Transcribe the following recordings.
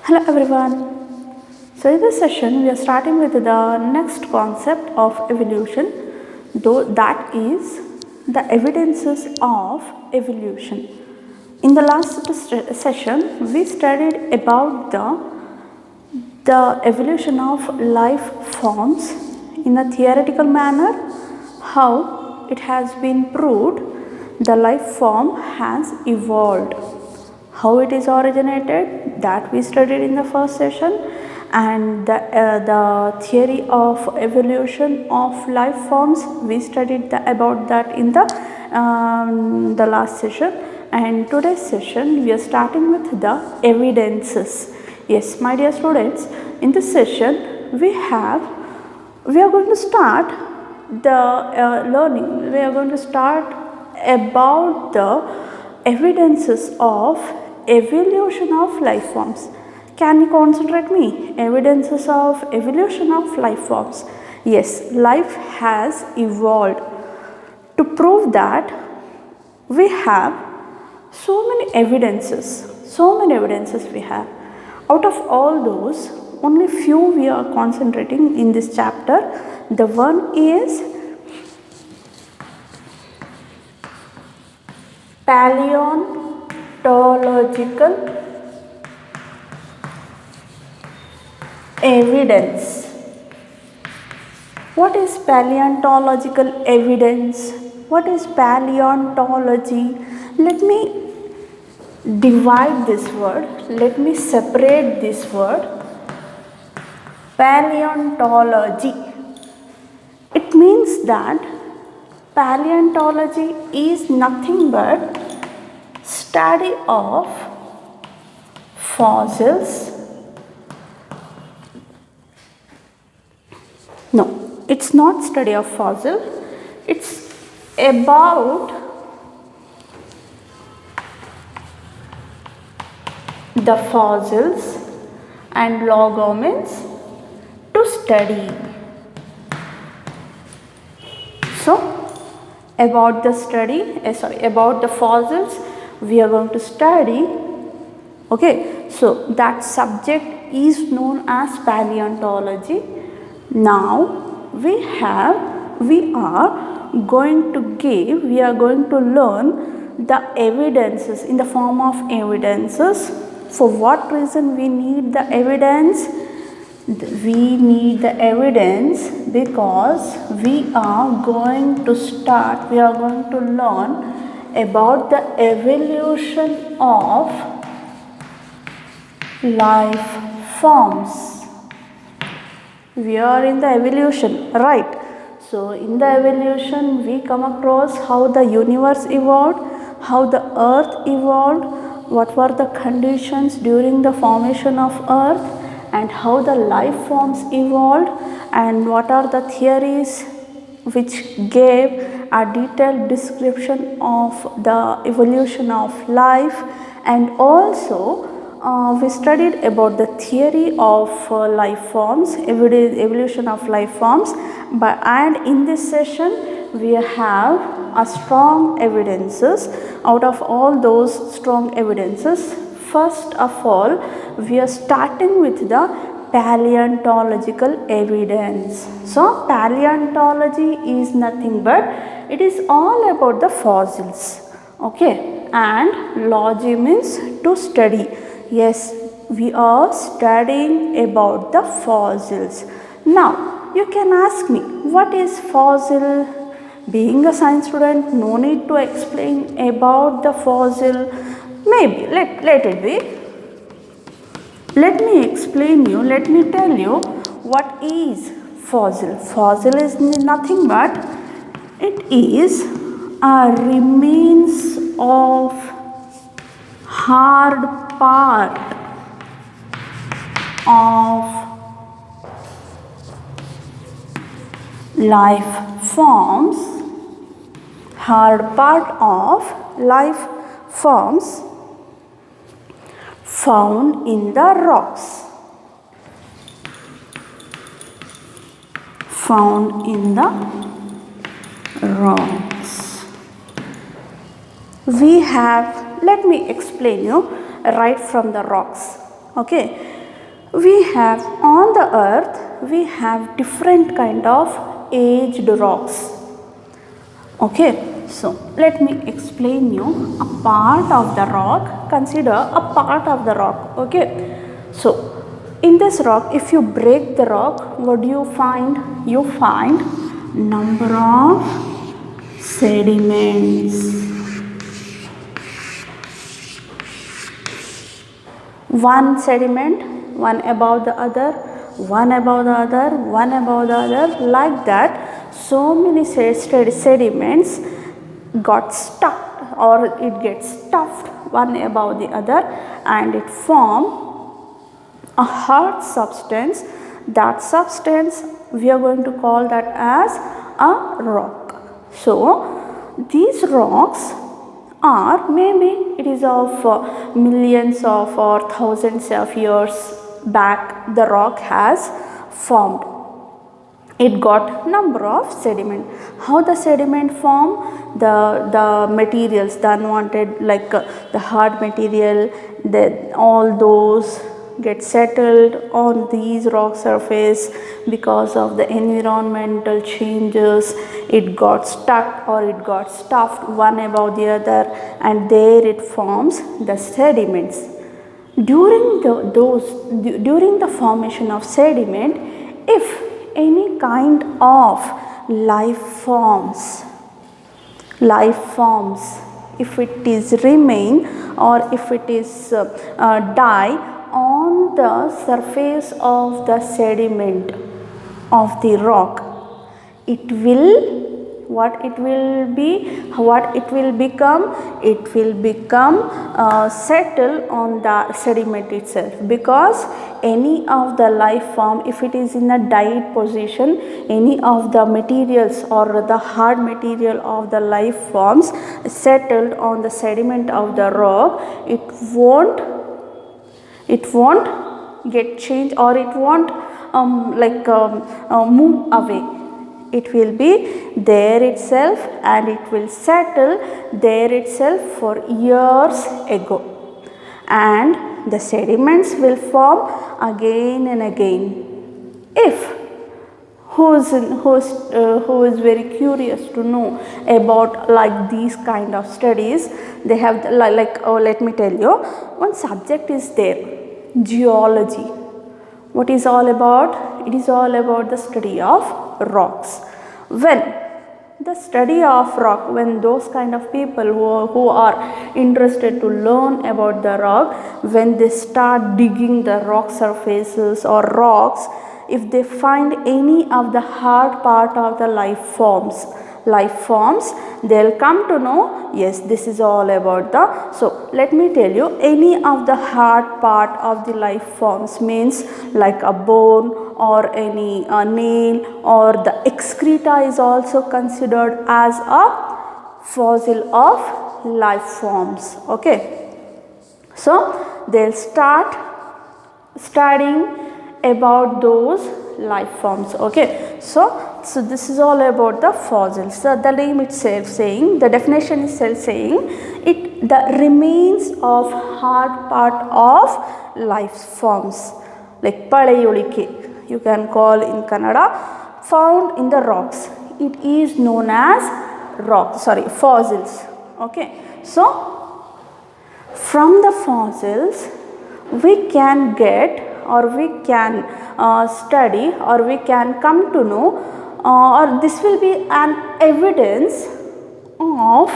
Hello everyone. So in this session we are starting with the next concept of evolution, though that is the evidences of evolution. In the last session we studied about the evolution of life forms in a theoretical manner, how it has been proved the life form has evolved, how it is originated, that we studied in the first session, and the theory of evolution of life forms we studied about that in the last session. And today's session we are starting with the evidences. Yes, my dear students, in this session we are going to start the learning. We are going to start about the evidences of evolution of life forms. Can you concentrate me? Evidences of evolution of life forms. Yes, life has evolved. To prove that, we have so many evidences we have. Out of all those, only few we are concentrating in this chapter. The one is paleontological evidence. What is paleontological evidence? What is paleontology? Let me divide this word. Let me separate this word. Paleontology. It means that paleontology is nothing but study of fossils. No, it's not study of fossil. It's about the fossils and logomins to study. So, about the fossils we are going to study. Okay, so that subject is known as paleontology. Now we are going to learn the evidences in the form of evidences. For what reason we need the evidence? We need the evidence because we are going to learn about the evolution of life forms. We are in the evolution, right? So in the evolution we come across how the universe evolved, how the earth evolved, what were the conditions during the formation of earth, and how the life forms evolved, and what are the theories which gave a detailed description of the evolution of life. And also we studied about the theory of life forms, evolution of life forms. And in this session we have a strong evidences. Out of all those strong evidences, first of all we are starting with the paleontological evidence. So paleontology is nothing but it is all about the fossils. Okay, and logy means to study. Yes, we are studying about the fossils. Now you can ask me, what is fossil? Being a science student, no need to explain about the fossil. Maybe let it be. Let me explain you, let me tell you what is fossil. Fossil is nothing but it is a remains of hard part of life forms, hard part of life forms found in the rocks. Found in the rocks. We have, let me explain you right from the rocks. Okay, We have on the earth, we have different kind of aged rocks. Okay, so let me explain you a part of the rock. Consider a part of the rock. Okay, so in this rock, if you break the rock, what do you find? You find number of sediments. One sediment, one above the other, one above the other, one above the other, like that. So many sediments got stuck, or it gets stuffed one above the other, and it form a hard substance. That substance we are going to call that as a rock. So these rocks are, maybe it is of millions of or thousands of years back the rock has formed. It got number of sediment. How the sediment form? The materials, the unwanted, like the hard material, all those get settled on these rock surface because of the environmental changes. It got stuck or it got stuffed one above the other, and there it forms the sediments. During the formation of sediment, if any kind of life forms, if it is remain or if it is die on the surface of the sediment of the rock, it will, what it will become, it will become settle on the sediment itself, because any of the life form, if it is in a died position, any of the materials or the hard material of the life forms settled on the sediment of the rock, it won't get changed, or it won't move away. It will be there itself, and it will settle there itself for years ago, and the sediments will form again and again. If who is very curious to know about like these kind of studies, they have let me tell you, one subject is there, geology. What is all about? It is all about the study of rocks. When the study of rock, when those kind of people who are interested to learn about the rock, when they start digging the rock surfaces or rocks, if they find any of the hard part of the life forms, they'll come to know, yes, this is all about the. So let me tell you, any of the hard part of the life forms means like a bone or any nail, or the excreta is also considered as a fossil of life forms. Okay, so they'll start studying about those life forms. Okay, so this is all about the fossils. So the name itself saying, the definition itself saying, it the remains of hard part of life forms, like Palayolike, you can call in Kannada, found in the rocks. It is known as fossils. Okay, so from the fossils we can get, or we can study, or we can come to know, or this will be an evidence of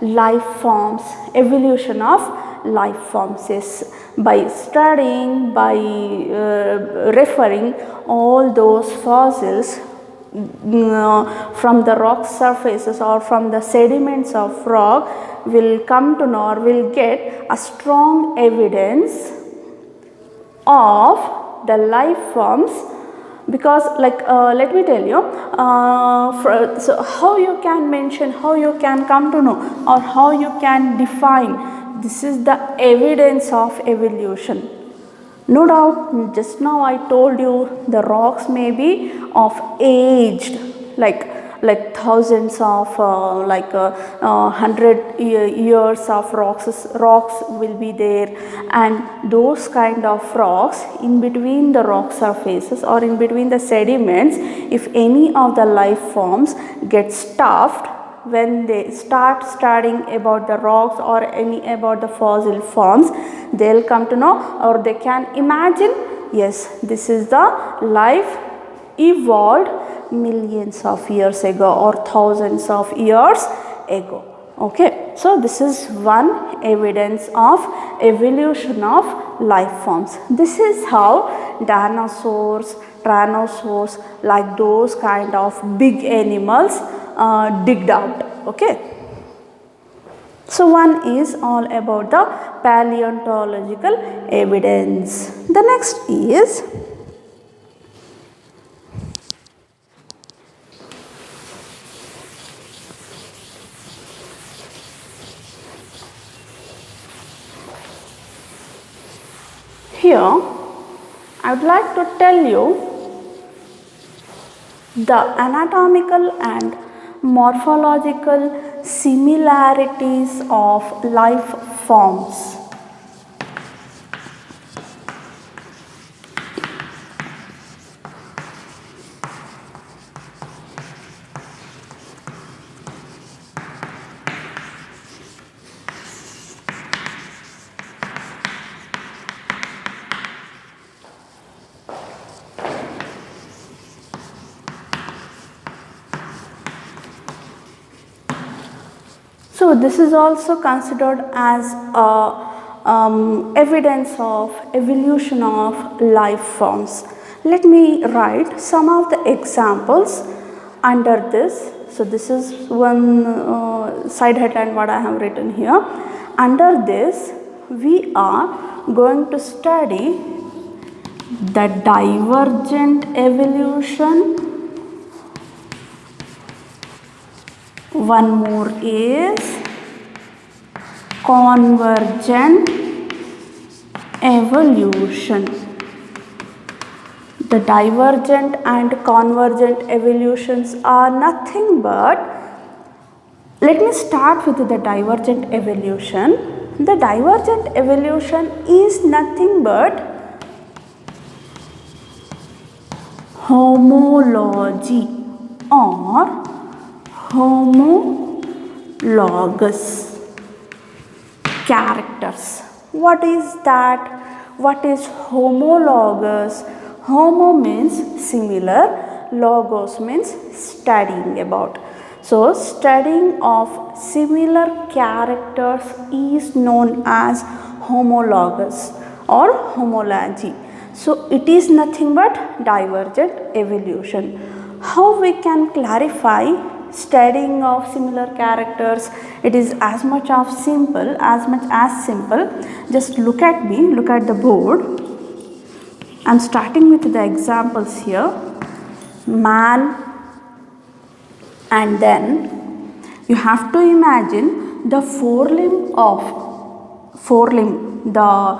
life forms, evolution of life forms. Yes, by studying, by referring all those fossils from the rock surfaces or from the sediments of rock, will come to know, or will get a strong evidence of the life forms. Because let me tell you, so how you can mention, how you can come to know, or how you can define, this is the evidence of evolution. No doubt, just now I told you the rocks may be of aged, like like thousands of 100 years of rocks will be there, and those kind of rocks, in between the rock surfaces or in between the sediments, if any of the life forms get stuffed, when they start studying about the rocks or any about the fossil forms, they'll come to know, or they can imagine, yes, this is the life evolved millions of years ago or thousands of years ago. Okay, so this is one evidence of evolution of life forms. This is how dinosaurs, tyrannosaurs, like those kind of big animals digged out. Okay, so one is all about the paleontological evidence. The next is here I would like to tell you the anatomical and morphological similarities of life forms. So this is also considered as evidence of evolution of life forms. Let me write some of the examples under this. So this is one side headline what I have written here. Under this we are going to study the divergent evolution. One more is convergent evolution. The divergent and convergent evolutions are nothing but, let me start with the divergent evolution. The divergent evolution is nothing but homology or homologous characters. What is that? What is homologous? Homo means similar, logos means studying about. So studying of similar characters is known as homologous or homology. So it is nothing but divergent evolution. How we can clarify studying of similar characters? It is as much as simple. Just look at me, look at the board. I am starting with the examples here. Man, and then you have to imagine the forelimb, the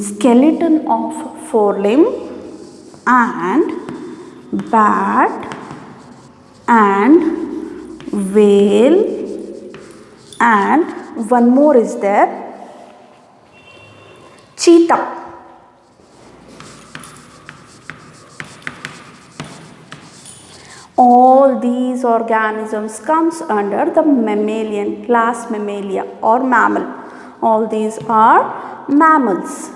skeleton of forelimb, and bat and whale, and one more is there, cheetah. All these organisms comes under the mammalian class, Mammalia or mammal. All these are mammals.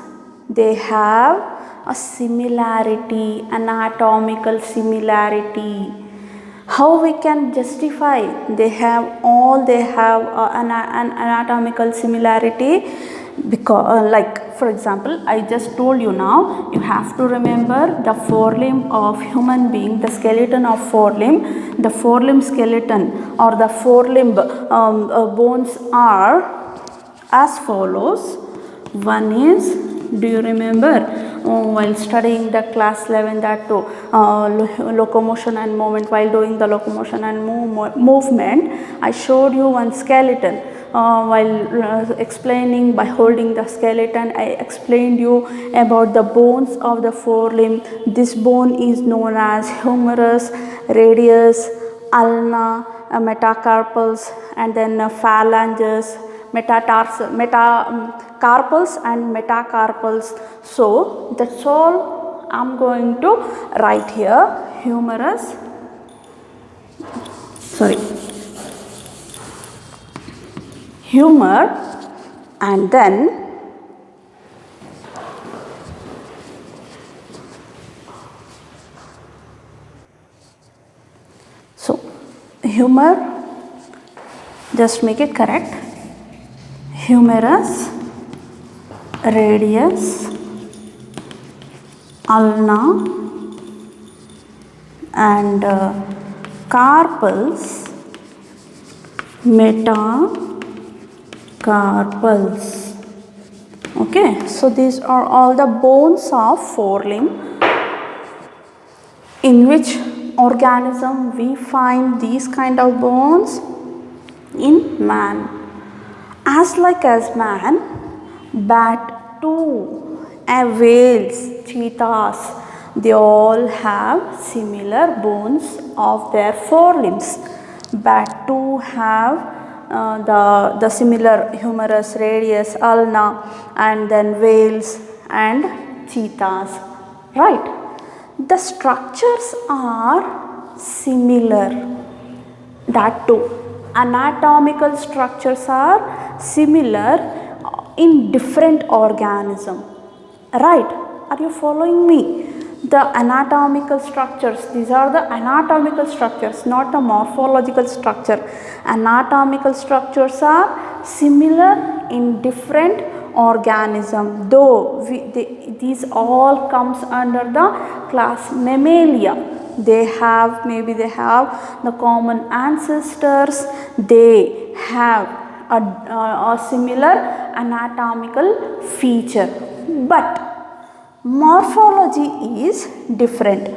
They have a similarity, anatomical similarity. How we can justify they have an anatomical similarity? Because for example, I just told you now, you have to remember the forelimb of human being, the skeleton of forelimb. The forelimb skeleton or the forelimb bones are as follows. One is, do you remember, while studying the class 11, that too, locomotion and movement. While doing the locomotion and movement, I showed you one skeleton. While explaining by holding the skeleton, I explained you about the bones of the forelimb. This bone is known as humerus, radius, ulna, metacarpals, and then phalanges, carpals and metacarpals. So that's all I'm going to write here. Humerus, humor, and then humor, just make it correct. Humerus, radius, ulna, and carpals, metacarpals. Okay, so these are all the bones of forelimb. In which organism we find these kind of bones? In man. As like as man, bat too, whales, cheetahs, they all have similar bones of their forelimbs. Bat too have the similar humerus, radius, ulna, and then whales and cheetahs, right? The structures are similar, that too. Anatomical structures are similar in different organism, right? Are you following me? The anatomical structures, these are the anatomical structures, not the morphological structure. Anatomical structures are similar in different organism, though these all comes under the class Mammalia. Maybe they have the common ancestors, they have a similar anatomical feature, but morphology is different.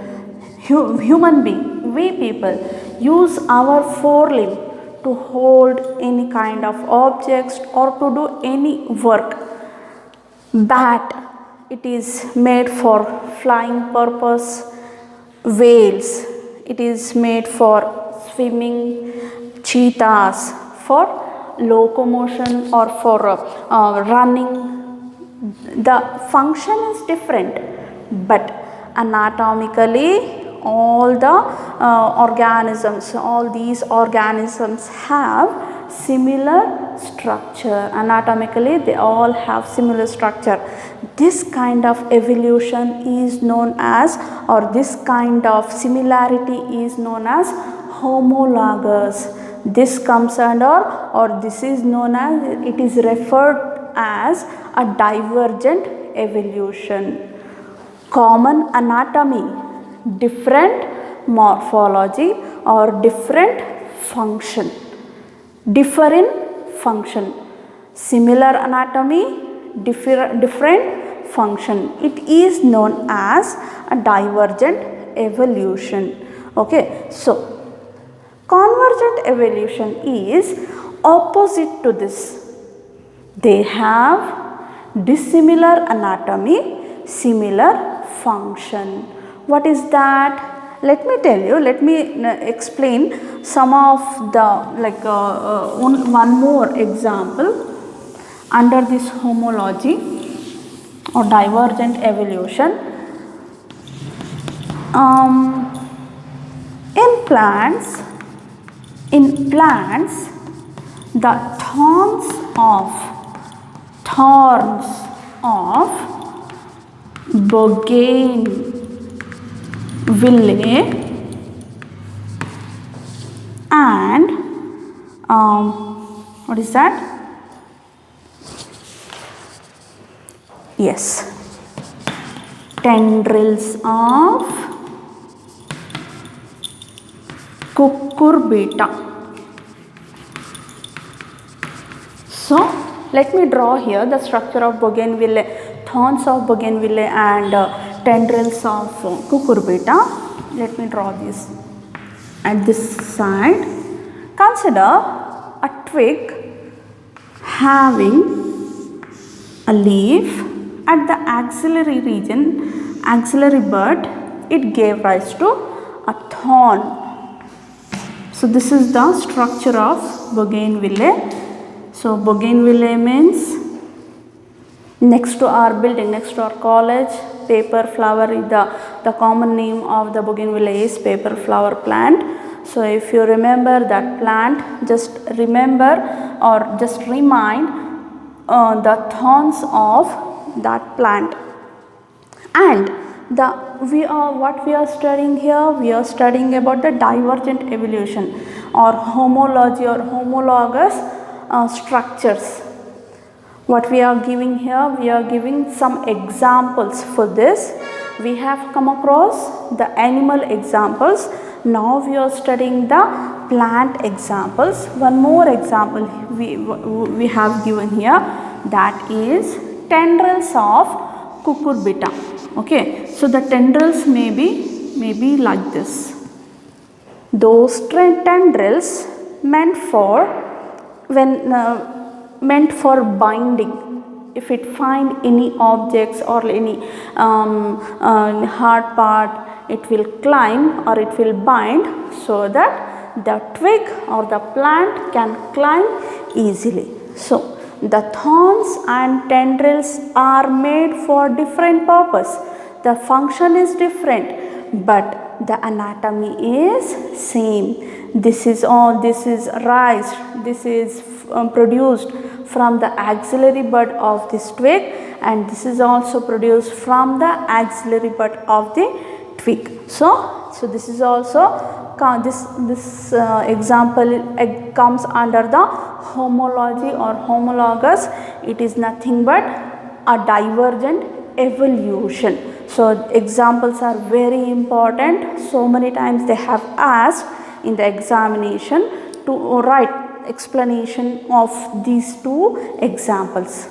Human being, we people use our forelimb to hold any kind of objects or to do any work. Bat, it is made for flying purpose. Whales, it is made for swimming. Cheetahs for locomotion or for running. The function is different, but anatomically all these organisms have similar structure. Anatomically they all have similar structure. This kind of evolution is known as, or this kind of similarity is known as homologous. This comes under, or this is known as, it is referred as a divergent evolution. Common anatomy, different morphology or different function. Differ in function. Similar anatomy, different function. It is known as a divergent evolution. Okay, so convergent evolution is opposite to this. They have dissimilar anatomy, similar function. What is that? Let me tell you, let me explain some of the, one more example under this homology or divergent evolution. In plants, the thorns of bougainvillea and what is that? Yes, tendrils of cucurbita. So Let me draw here the structure of bougainvillea, thorns of bougainvillea and tendrils of cucurbita. Let me draw this at this side. Consider a twig having a leaf at the axillary region, axillary bud, it gave rise to a thorn. So this is the structure of bougainvillea. So bougainvillea means next to our building, next to our college, paper flower is the common name of the bougainvillea is paper flower plant. So if you remember that plant, just remember or just remind the thorns of that plant. And what we are studying here, we are studying about the divergent evolution or homology or homologous structures. What we are giving here, we are giving some examples for this. We have come across the animal examples. Now we are studying the plant examples. One more example we have given here, that is tendrils of cucurbita. Okay, so the tendrils may be like this. Those tendrils meant for binding. If it find any objects or any hard part, it will climb or it will bind so that the twig or the plant can climb easily. So the thorns and tendrils are made for different purpose. The function is different, but the anatomy is same. This is raised, this is produced from the axillary bud of this twig, and this is also produced from the axillary bud of the twig. So this is also this example comes under the homology or homologous. It is nothing but a divergent evolution. So examples are very important. So many times they have asked in the examination to write explanation of these two examples.